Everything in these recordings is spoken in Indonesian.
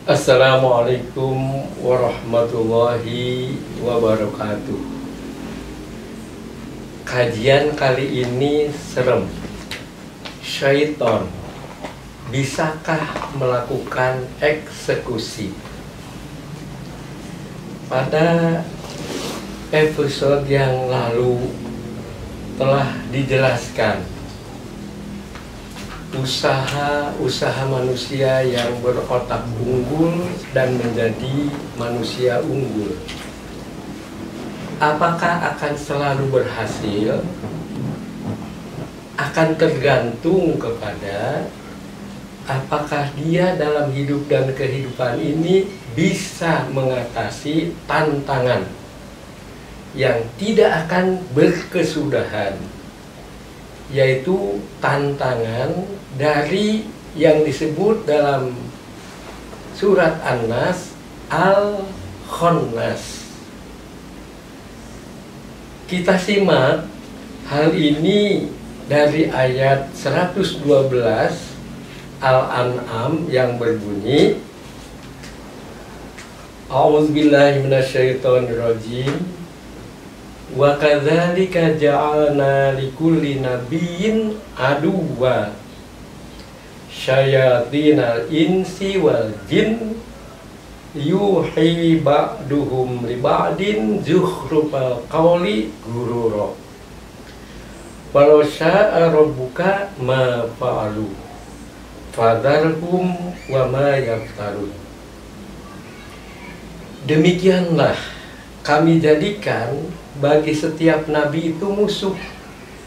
Assalamualaikum warahmatullahi wabarakatuh. Kajian kali ini serem. Syaiton bisakah melakukan eksekusi? Pada episode yang lalu telah dijelaskan usaha manusia yang berotak unggul dan menjadi manusia unggul. Apakah akan selalu berhasil? Akan tergantung kepada apakah dia dalam hidup dan kehidupan ini bisa mengatasi tantangan yang tidak akan berkesudahan, yaitu tantangan dari yang disebut dalam surat An-Nas Al-Khonnas. Kita simak hal ini dari ayat 112 Al-An'am yang berbunyi, A'udzubillahi minasyaitonirrajim. Wa kadzalika ja'alna likulli nabiyyin aduwwa syayatinal insi wal jin yuhi ba'duhum li ba'din zukhrufal qawli ghurura walau sya'a rabbuka ma fa'alu fadharhum wa ma yaftarun. Demikianlah kami jadikan bagi setiap nabi itu musuh,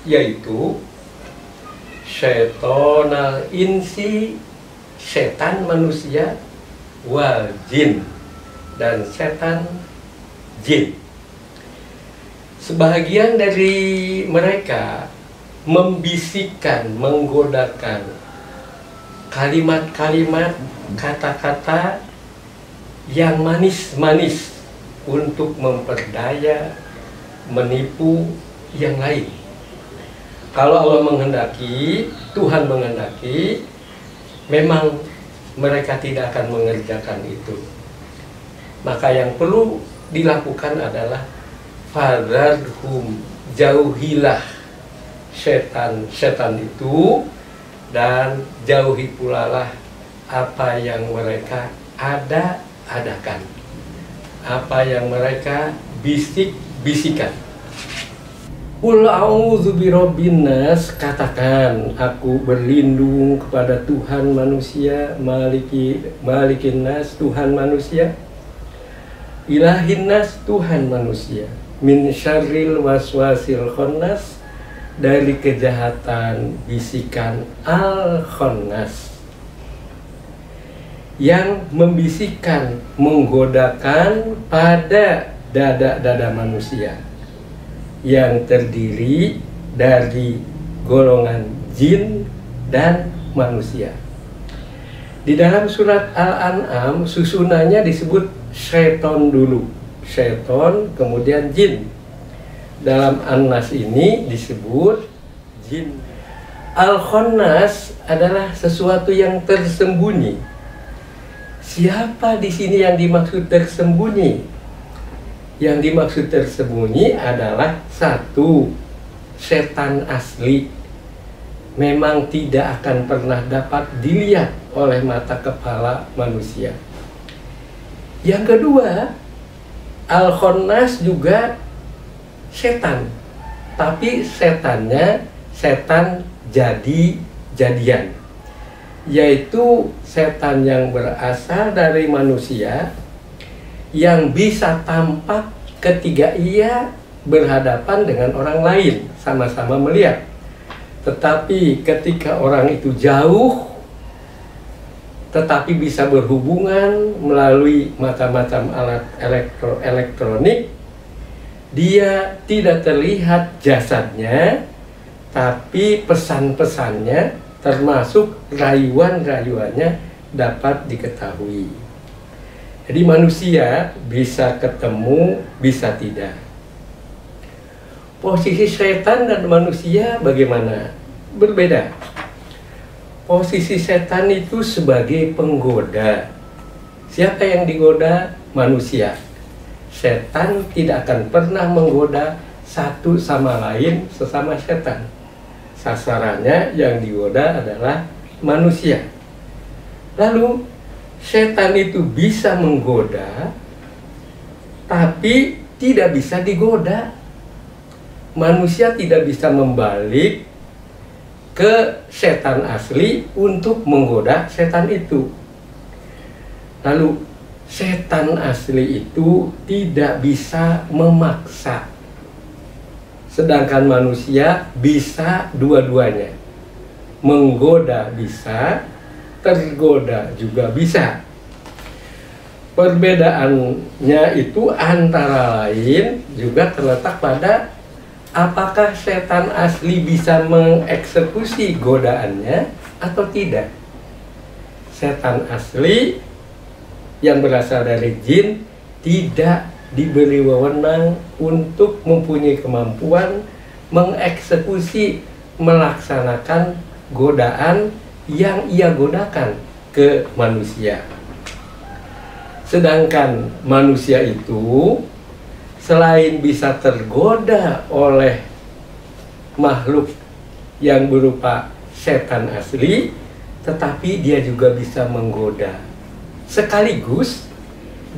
yaitu syaitonal insi, setan manusia, wal jin, dan setan jin. Sebahagian dari mereka membisikkan, menggodakan kalimat-kalimat, kata-kata yang manis-manis untuk memperdaya, menipu yang lain. Kalau Allah menghendaki, Tuhan menghendaki, memang mereka tidak akan mengerjakan itu. Maka yang perlu dilakukan adalah fadharhum, jauhilah setan itu, dan jauhi pula lah apa yang mereka adakan, apa yang mereka bisikan. Qul a'udzu birabbin nas, katakan aku berlindung kepada Tuhan manusia, malikin nas, Tuhan manusia, ilahin nas, Tuhan manusia, min syarril waswasil khonnas, dari kejahatan bisikan al-khonnas, yang membisikkan, menggodakan pada dada-dada manusia, yang terdiri dari golongan jin dan manusia. Di dalam surat Al-An'am susunannya disebut syaiton dulu, syaiton kemudian jin. Dalam An-Nas ini disebut jin. Al-Khonnas adalah sesuatu yang tersembunyi. Siapa di sini yang dimaksud tersembunyi? Yang dimaksud tersembunyi adalah satu, setan asli, memang tidak akan pernah dapat dilihat oleh mata kepala manusia. Yang kedua, Al-Khonnas juga setan, tapi setannya setan jadi-jadian, yaitu setan yang berasal dari manusia, yang bisa tampak ketika ia berhadapan dengan orang lain, sama-sama melihat. Tetapi ketika orang itu jauh, tetapi bisa berhubungan melalui macam-macam alat elektronik, dia tidak terlihat jasadnya, tapi pesan-pesannya termasuk rayuan-rayuannya dapat diketahui. Jadi manusia bisa ketemu, bisa tidak. Posisi setan dan manusia bagaimana? Berbeda. Posisi setan itu sebagai penggoda, Siapa yang digoda? Manusia. Setan tidak akan pernah menggoda satu sama lain sesama setan. Sasarannya yang digoda adalah manusia. Lalu setan itu bisa menggoda, tapi tidak bisa digoda. Manusia tidak bisa membalik ke setan asli untuk menggoda setan itu. Lalu setan asli itu tidak bisa memaksa, sedangkan manusia bisa dua-duanya. Menggoda bisa, tergoda juga bisa. Perbedaannya itu antara lain juga terletak pada apakah setan asli bisa mengeksekusi godaannya atau tidak. Setan asli yang berasal dari jin tidak diberi wewenang untuk mempunyai kemampuan mengeksekusi, melaksanakan godaan yang ia godakan ke manusia. Sedangkan manusia itu selain bisa tergoda oleh makhluk yang berupa setan asli, tetapi dia juga bisa menggoda. Sekaligus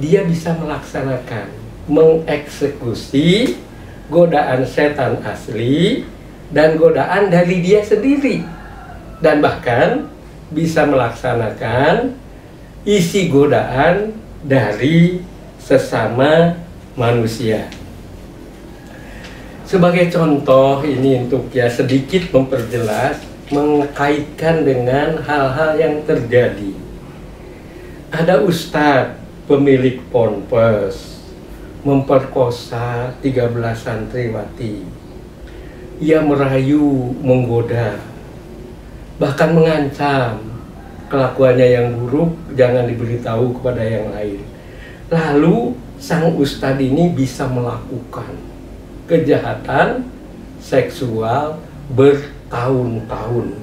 dia bisa melaksanakan, mengeksekusi godaan setan asli dan godaan dari dia sendiri, dan bahkan bisa melaksanakan isi godaan dari sesama manusia. Sebagai contoh ini untuk ya sedikit memperjelas, mengkaitkan dengan hal-hal yang terjadi. Ada ustadz pemilik ponpes memperkosa 13 santriwati. Ia merayu, menggoda, bahkan mengancam kelakuannya yang buruk jangan diberitahu kepada yang lain. Lalu sang ustadz ini bisa melakukan kejahatan seksual bertahun-tahun.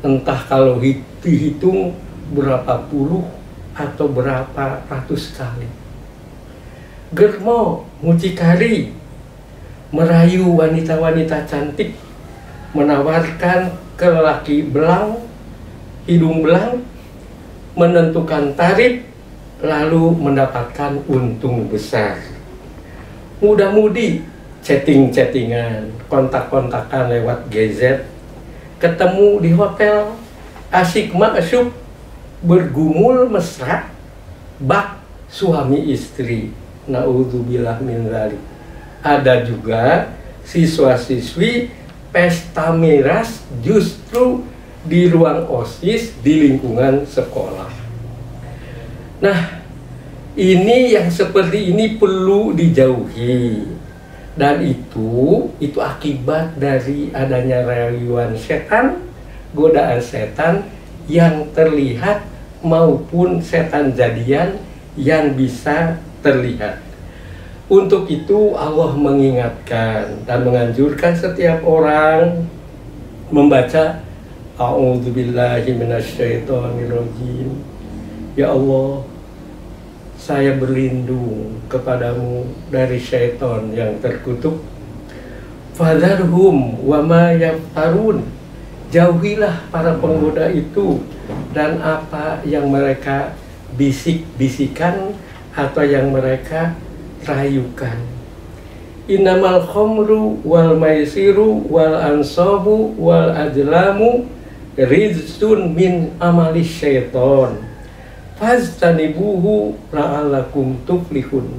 Entah kalau dihitung berapa puluh atau berapa ratus kali. Germo, mucikari, merayu wanita-wanita cantik, menawarkan ke lelaki belang, hidung belang, menentukan tarif, lalu mendapatkan untung besar. Mudah-mudi, chatting-chattingan, kontak-kontakan lewat gadget, ketemu di hotel, asik masyuk, bergumul mesra, bak suami istri. Naudzubillah min dzalik. Ada juga siswa-siswi pesta miras justru di ruang OSIS di lingkungan sekolah. Nah, ini yang seperti ini perlu dijauhi, dan itu akibat dari adanya rayuan setan, godaan setan yang terlihat maupun setan jadian yang bisa terlihat. Untuk itu Allah mengingatkan dan menganjurkan setiap orang membaca A'udzubillahi minasyaitonirrajim. Ya Allah, saya berlindung kepadamu dari syaitan yang terkutuk. Fadharhum wa ma yaftarun. Jauhilah para penggoda itu dan apa yang mereka bisik-bisikan atau yang mereka rayukan. Innamal khamru wal maisiru wal ansabu wal azlamu rizqun min amali syaiton fastanibuhu la'allakum tuflihun.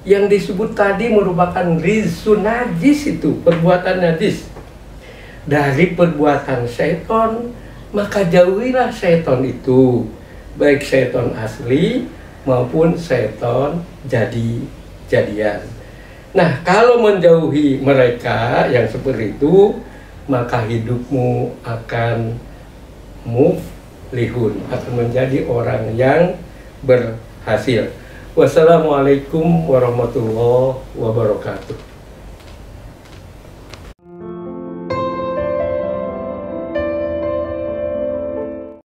Yang disebut tadi merupakan rizqun najis, itu perbuatan najis dari perbuatan syaitan, maka jauhilah syaitan itu, baik syaitan asli maupun syaitan jadian. Nah, kalau menjauhi mereka yang seperti itu, maka hidupmu akan muflihun, akan menjadi orang yang berhasil. Wassalamualaikum warahmatullahi wabarakatuh.